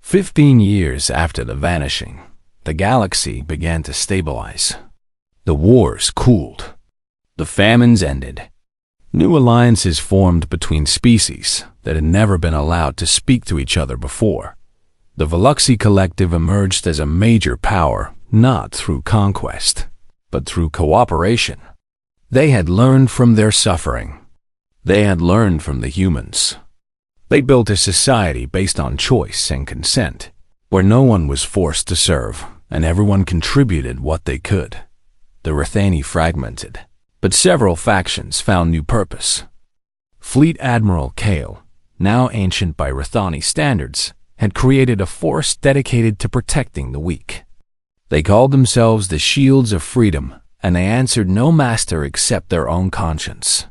15 years after the vanishing, the galaxy began to stabilize. The wars cooled. The famines ended. New alliances formed between species that had never been allowed to speak to each other before. The Veluxy Collective emerged as a major power, not through conquest, but through cooperation. They had learned from their suffering. They had learned from the humans. They built a society based on choice and consent, where no one was forced to serve, and everyone contributed what they could. The Rithani fragmented, but several factions found new purpose. Fleet Admiral Kale, now ancient by Rithani standards, had created a force dedicated to protecting the weak. They called themselves the Shields of Freedom, and they answered no master except their own conscience.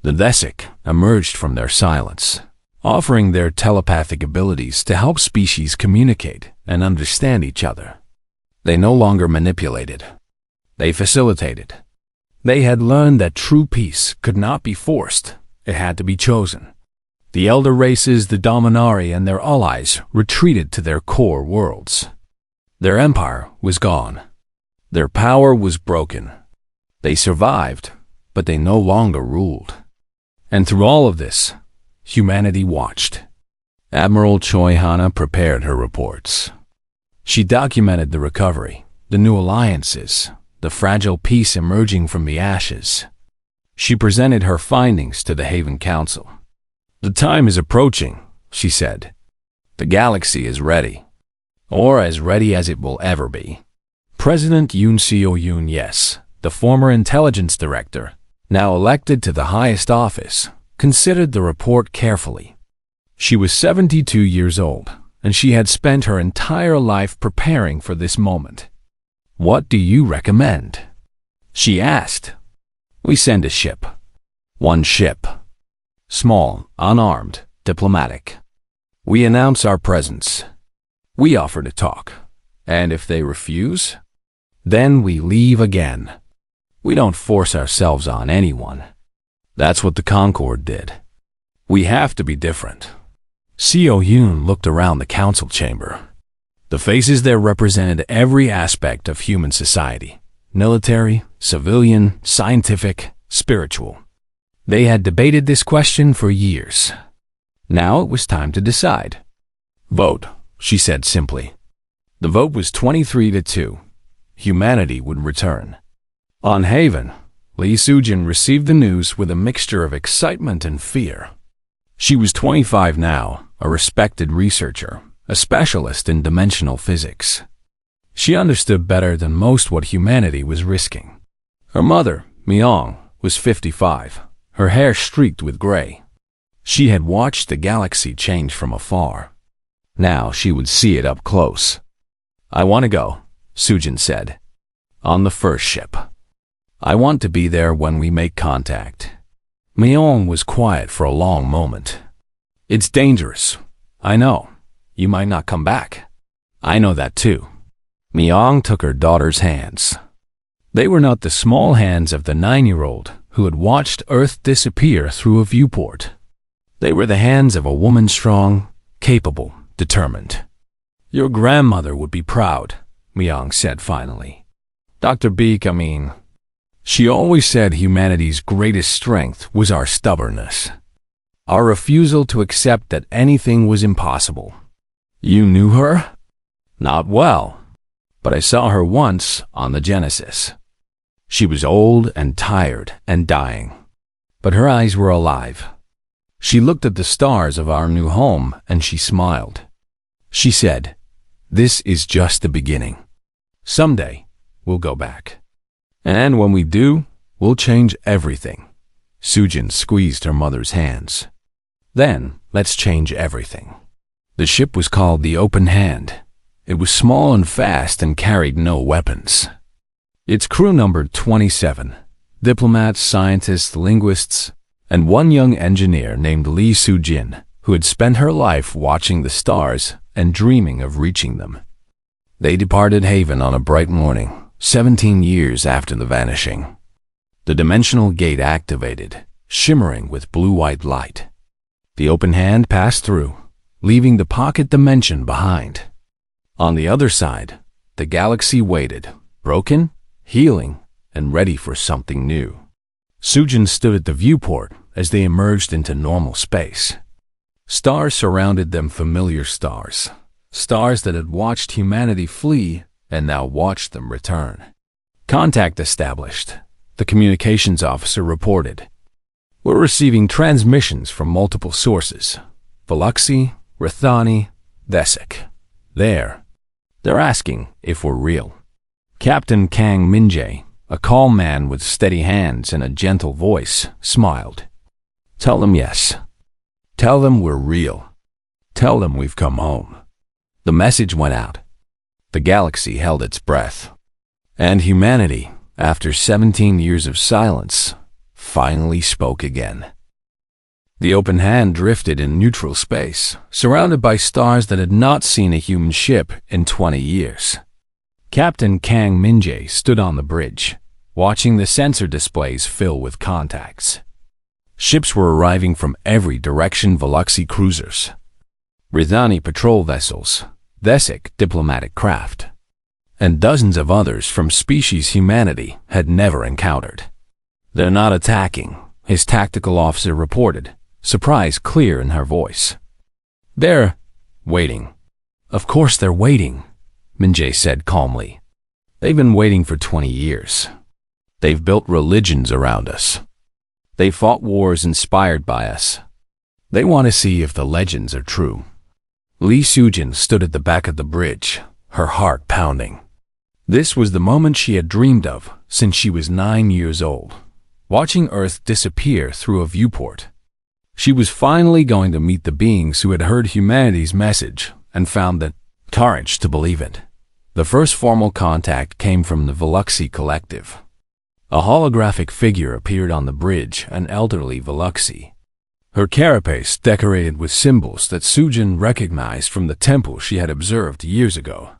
The Vesic emerged from their silence, offering their telepathic abilities to help species communicate and understand each other. They no longer manipulated. They facilitated. They had learned that true peace could not be forced. It had to be chosen. The elder races, the Dominari, and their allies retreated to their core worlds. Their empire was gone. Their power was broken. They survived, but they no longer ruled. And through all of this, humanity watched. Admiral Choi Hana prepared her reports. She documented the recovery, the new alliances, the fragile peace emerging from the ashes. She presented her findings to the Haven Council. The time is approaching, she said. The galaxy is ready, or as ready as it will ever be. President Yoon Seo-yoon, yes, the former intelligence director, now elected to the highest office, considered the report carefully. She was 72 years old, and she had spent her entire life preparing for this moment. What do you recommend? She asked. We send a ship. One ship. Small, unarmed, diplomatic. We announce our presence. We offer to talk. And if they refuse, then we leave again. We don't force ourselves on anyone. That's what the Concord did. We have to be different. Seo-yoon looked around the council chamber. The faces there represented every aspect of human society. Military, civilian, scientific, spiritual. They had debated this question for years. Now it was time to decide. Vote, she said simply. The vote was 23-2. Humanity would return. On Haven, Lee Soo-jin received the news with a mixture of excitement and fear. She was 25 now, a respected researcher, a specialist in dimensional physics. She understood better than most what humanity was risking. Her mother, Myung, was 55, her hair streaked with gray. She had watched the galaxy change from afar. Now she would see it up close. I want to go, Soo-jin said. On the first ship. I want to be there when we make contact. Myung was quiet for a long moment. It's dangerous. I know. You might not come back. I know that too. Myung took her daughter's hands. They were not the small hands of the 9-year-old who had watched Earth disappear through a viewport. They were the hands of a woman strong, capable, determined. Your grandmother would be proud, Myung said finally. Dr. Beek, she always said humanity's greatest strength was our stubbornness. Our refusal to accept that anything was impossible. You knew her? Not well, but I saw her once on the Genesis. She was old and tired and dying, but her eyes were alive. She looked at the stars of our new home and she smiled. She said, "This is just the beginning. Someday, we'll go back. And when we do, we'll change everything." Sujin squeezed her mother's hands. Then, let's change everything. The ship was called the Open Hand. It was small and fast and carried no weapons. Its crew numbered 27, diplomats, scientists, linguists, and one young engineer named Lee Sujin, who had spent her life watching the stars and dreaming of reaching them. They departed Haven on a bright morning, 17 years after the vanishing. The dimensional gate activated, shimmering with blue-white light. The Open Hand passed through, leaving the pocket dimension behind. On the other side, the galaxy waited, broken, healing, and ready for something new. Sujin stood at the viewport as they emerged into normal space. Stars surrounded them, familiar stars. Stars that had watched humanity flee and now watched them return. Contact established. The communications officer reported. We're receiving transmissions from multiple sources. Veluxi, Rithani, Desik. They're asking if we're real. Captain Kang Minjae, a calm man with steady hands and a gentle voice, smiled. Tell them yes. Tell them we're real. Tell them we've come home. The message went out. The galaxy held its breath. And humanity, after 17 years of silence, finally spoke again. The Open Hand drifted in neutral space, surrounded by stars that had not seen a human ship in 20 years. Captain Kang Minjae stood on the bridge, watching the sensor displays fill with contacts. Ships were arriving from every direction: Veluxi cruisers, Rithani patrol vessels, Desik diplomatic craft, and dozens of others from species humanity had never encountered. They're not attacking, his tactical officer reported, surprise clear in her voice. They're waiting. Of course they're waiting, Minjae said calmly. They've been waiting for 20 years. They've built religions around us. They fought wars inspired by us. They want to see if the legends are true. Lee Sujin stood at the back of the bridge, her heart pounding. This was the moment she had dreamed of since she was 9 years old, watching Earth disappear through a viewport. She was finally going to meet the beings who had heard humanity's message and found the courage to believe it. The first formal contact came from the Veluxi collective. A holographic figure appeared on the bridge, an elderly Veluxi. Her carapace decorated with symbols that Sujin recognized from the temple she had observed years ago.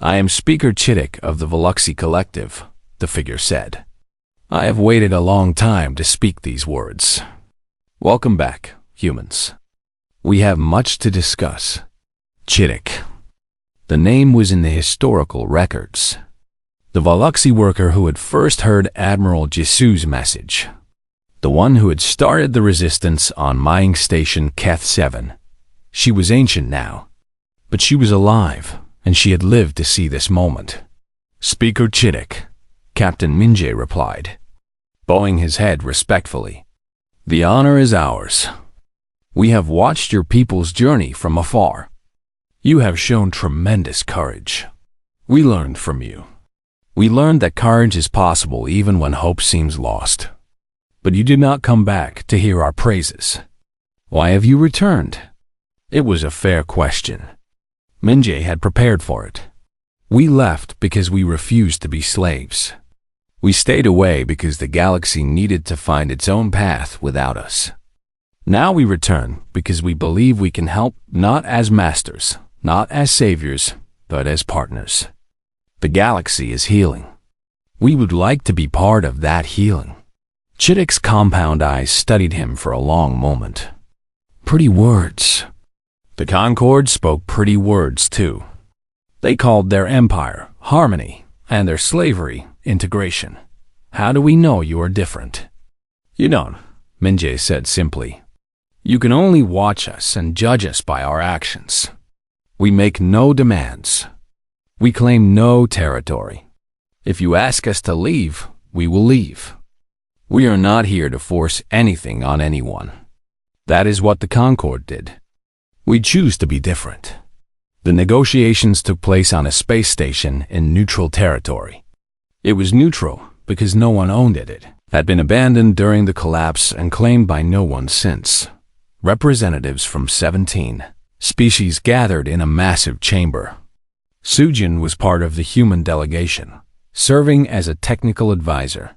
I am Speaker Chittick of the Veluxi collective, the figure said. I have waited a long time to speak these words. Welcome back, humans. We have much to discuss. Chittick. The name was in the historical records. The Veluxi worker who had first heard Admiral Jisu's message. The one who had started the resistance on mining station Keth 7. She was ancient now, but she was alive, and she had lived to see this moment. Speaker Chittick, Captain Minjae replied, bowing his head respectfully. The honor is ours. We have watched your people's journey from afar. You have shown tremendous courage. We learned from you. We learned that courage is possible even when hope seems lost. But you did not come back to hear our praises. Why have you returned? It was a fair question. Minjae had prepared for it. We left because we refused to be slaves. We stayed away because the galaxy needed to find its own path without us. Now we return because we believe we can help, not as masters, not as saviors, but as partners. The galaxy is healing. We would like to be part of that healing. Chittick's compound eyes studied him for a long moment. Pretty words. The Concord spoke pretty words too. They called their empire harmony and their slavery integration. How do we know you are different? You don't, Minjae said simply. You can only watch us and judge us by our actions. We make no demands. We claim no territory. If you ask us to leave, we will leave. We are not here to force anything on anyone. That is what the Concord did. We choose to be different. The negotiations took place on a space station in neutral territory. It was neutral because no one owned it, had been abandoned during the collapse and claimed by no one since. Representatives from 17 species gathered in a massive chamber. Sujin was part of the human delegation, serving as a technical advisor.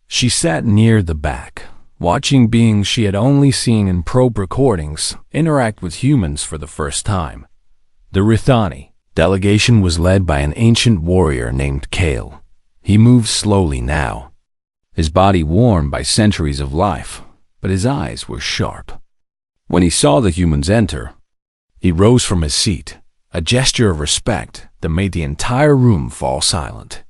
She sat near the back, watching beings she had only seen in probe recordings interact with humans for the first time. The Rithani delegation was led by an ancient warrior named Kale. He moved slowly now, his body worn by centuries of life, but his eyes were sharp. When he saw the humans enter, he rose from his seat, a gesture of respect that made the entire room fall silent.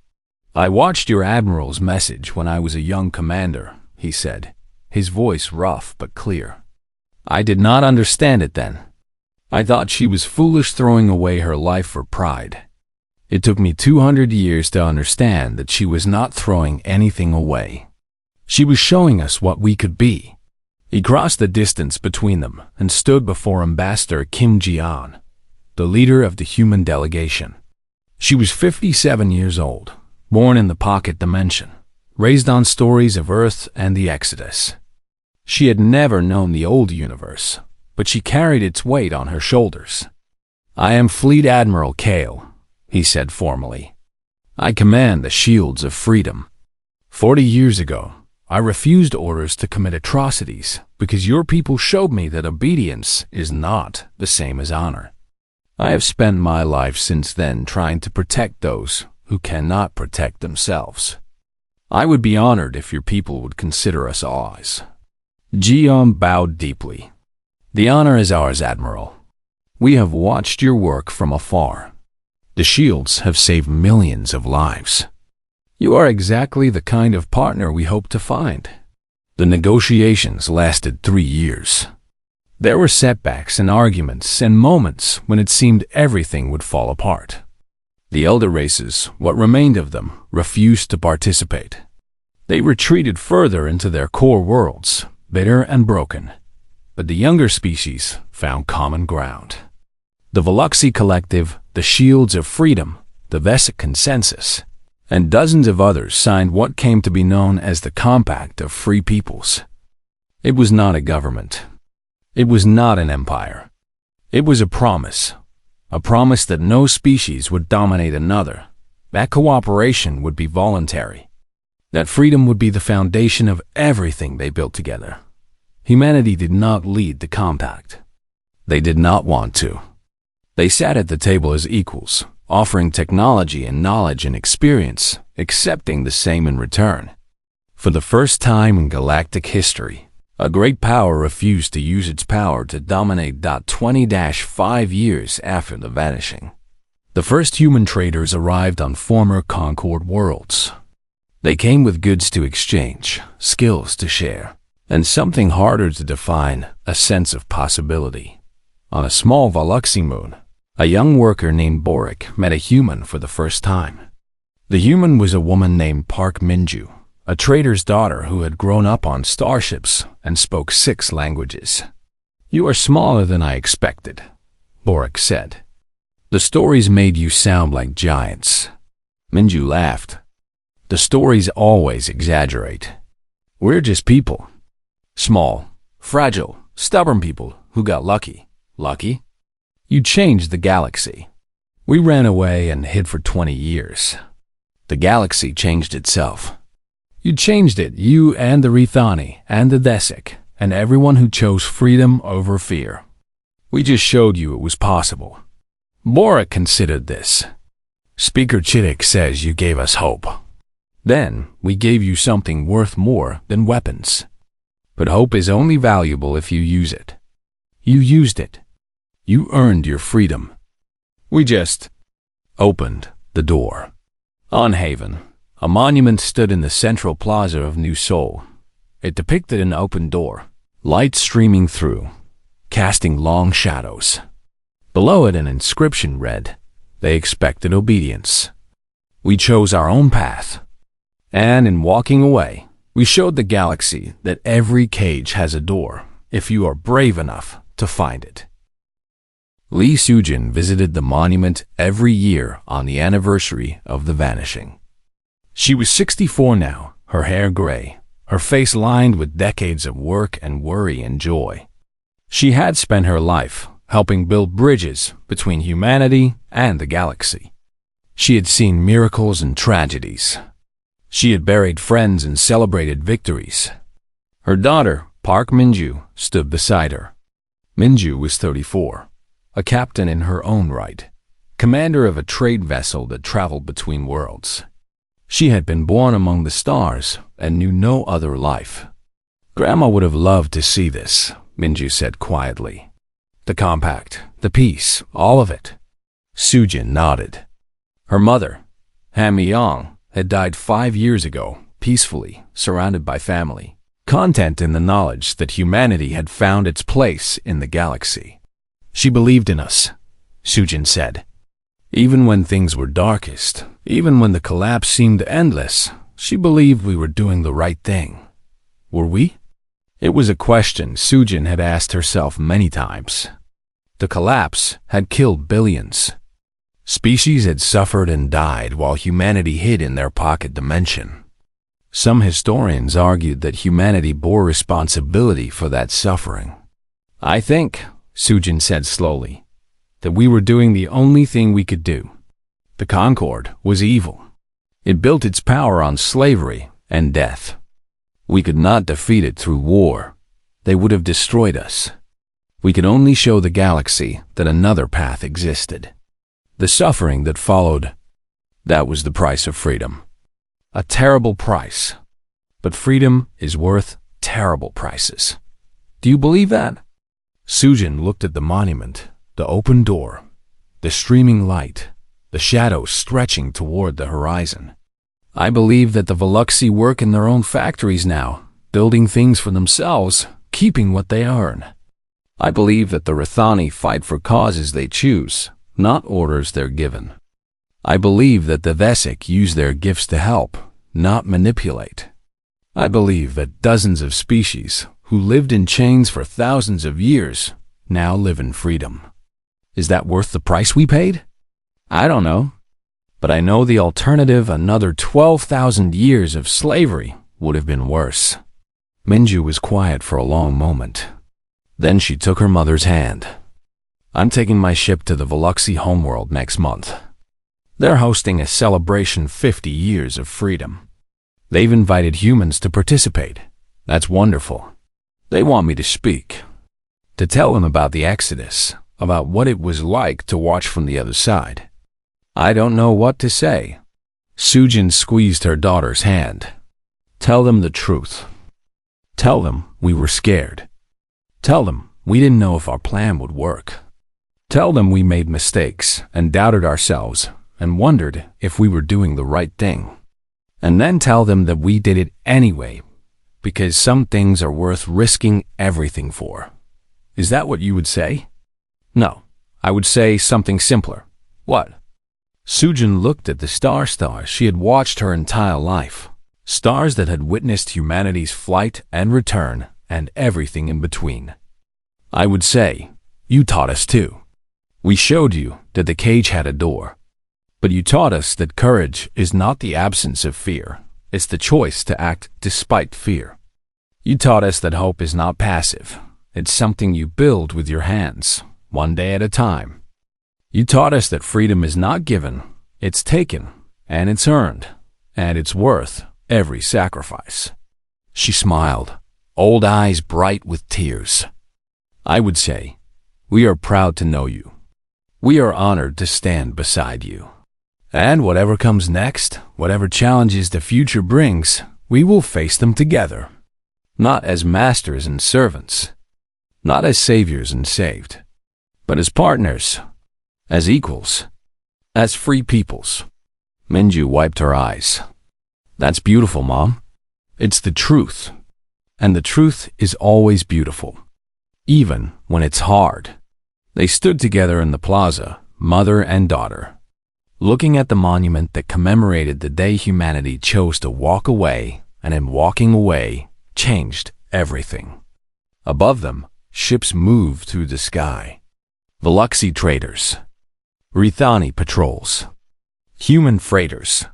"I watched your admiral's message when I was a young commander," he said, his voice rough but clear. "I did not understand it then. I thought she was foolish throwing away her life for pride. It took me 200 years to understand that she was not throwing anything away. She was showing us what we could be." He crossed the distance between them and stood before Ambassador Kim Ji-an, the leader of the human delegation. She was 57 years old, born in the pocket dimension, raised on stories of Earth and the Exodus. She had never known the old universe, but she carried its weight on her shoulders. "I am Fleet Admiral Kale," he said formally. "I command the Shields of Freedom. 40 years ago, I refused orders to commit atrocities because your people showed me that obedience is not the same as honor. I have spent my life since then trying to protect those who cannot protect themselves. I would be honored if your people would consider us allies." Ji-an bowed deeply. "The honor is ours, Admiral. We have watched your work from afar. The Shields have saved millions of lives. You are exactly the kind of partner we hoped to find." The negotiations lasted 3 years. There were setbacks and arguments and moments when it seemed everything would fall apart. The elder races, what remained of them, refused to participate. They retreated further into their core worlds, bitter and broken. But the younger species found common ground. The Veluxi Collective, the Shields of Freedom, the Vesic Consensus, and dozens of others signed what came to be known as the Compact of Free Peoples. It was not a government. It was not an empire. It was a promise that no species would dominate another, that cooperation would be voluntary, that freedom would be the foundation of everything they built together. Humanity did not lead the compact. They did not want to. They sat at the table as equals, offering technology and knowledge and experience, accepting the same in return. For the first time in galactic history, a great power refused to use its power to dominate. 20-5 years after the vanishing, the first human traders arrived on former Concord worlds. They came with goods to exchange, skills to share, and something harder to define, a sense of possibility. On a small Veluxi moon, a young worker named Boric met a human for the first time. The human was a woman named Park Minju, a trader's daughter who had grown up on starships and spoke 6 languages. "You are smaller than I expected," Boric said. "The stories made you sound like giants." Minju laughed. "The stories always exaggerate. We're just people. Small, fragile, stubborn people who got lucky." "Lucky? You changed the galaxy. We ran away and hid for 20 years. The galaxy changed itself. You changed it, you and the Rithani and the Vesic, and everyone who chose freedom over fear. We just showed you it was possible." Boric considered this. "Speaker Chittick says you gave us hope. Then we gave you something worth more than weapons. But hope is only valuable if you use it. You used it. You earned your freedom. We just opened the door." On Haven, a monument stood in the central plaza of New Seoul. It depicted an open door, light streaming through, casting long shadows. Below it, an inscription read, "They expected obedience. We chose our own path. And in walking away, we showed the galaxy that every cage has a door, if you are brave enough to find it." Lee Sujin visited the monument every year on the anniversary of the vanishing. She was 64 now, her hair gray, her face lined with decades of work and worry and joy. She had spent her life helping build bridges between humanity and the galaxy. She had seen miracles and tragedies. She had buried friends and celebrated victories. Her daughter, Park Minju, stood beside her. Minju was 34, a captain in her own right, commander of a trade vessel that traveled between worlds. She had been born among the stars and knew no other life. Grandma would have loved to see this, Minju said quietly. The compact, the peace, all of it. Sujin nodded. Her mother, Han Mi-young, had died 5 years ago, peacefully, surrounded by family, content in the knowledge that humanity had found its place in the galaxy. She believed in us, Sujin said. Even when things were darkest, even when the collapse seemed endless, she believed we were doing the right thing. Were we? It was a question Sujin had asked herself many times. The collapse had killed billions. Species had suffered and died while humanity hid in their pocket dimension. Some historians argued that humanity bore responsibility for that suffering. I think, Sujin said slowly, that we were doing the only thing we could do. The Concord was evil. It built its power on slavery and death. We could not defeat it through war. They would have destroyed us. We could only show the galaxy that another path existed. The suffering that followed, that was the price of freedom. A terrible price. But freedom is worth terrible prices. Do you believe that? Sujin looked at the monument, the open door, the streaming light, the shadows stretching toward the horizon. I believe that the Veluxi work in their own factories now, building things for themselves, keeping what they earn. I believe that the Rithani fight for causes they choose, not orders they're given. I believe that the Vesic use their gifts to help, not manipulate. I believe that dozens of species, who lived in chains for thousands of years, now live in freedom. Is that worth the price we paid? I don't know. But I know the alternative, another 12,000 years of slavery, would have been worse. Minju was quiet for a long moment. Then she took her mother's hand. I'm taking my ship to the Veluxi homeworld next month. They're hosting a celebration 50 years of freedom. They've invited humans to participate. That's wonderful. They want me to speak, to tell them about the Exodus, about what it was like to watch from the other side. I don't know what to say. Sujin squeezed her daughter's hand. Tell them the truth. Tell them we were scared. Tell them we didn't know if our plan would work. Tell them we made mistakes and doubted ourselves and wondered if we were doing the right thing. And then tell them that we did it anyway, because some things are worth risking everything for. Is that what you would say? No, I would say something simpler. What? Sujin looked at the stars she had watched her entire life, stars that had witnessed humanity's flight and return and everything in between. I would say, you taught us too. We showed you that the cage had a door. But you taught us that courage is not the absence of fear, it's the choice to act despite fear. You taught us that hope is not passive, it's something you build with your hands, one day at a time. You taught us that freedom is not given, it's taken, and it's earned, and it's worth every sacrifice. She smiled, old eyes bright with tears. I would say, we are proud to know you. We are honored to stand beside you. And whatever comes next, whatever challenges the future brings, we will face them together. Not as masters and servants, not as saviors and saved, but as partners, as equals, as free peoples. Minju wiped her eyes. That's beautiful, Mom. It's the truth. And the truth is always beautiful, even when it's hard. They stood together in the plaza, mother and daughter, looking at the monument that commemorated the day humanity chose to walk away, and in walking away, changed everything. Above them, ships moved through the sky. Veluxi traders, Rithani patrols, human freighters,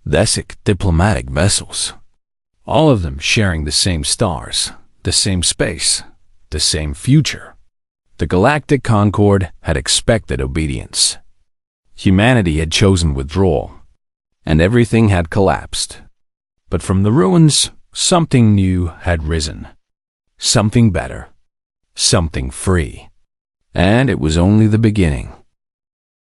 Vesic diplomatic vessels. all of them sharing the same stars, the same space, the same future. The Galactic Concord had expected obedience. Humanity had chosen withdrawal, and everything had collapsed. But from the ruins, something new had risen. Something better. Something free. And it was only the beginning.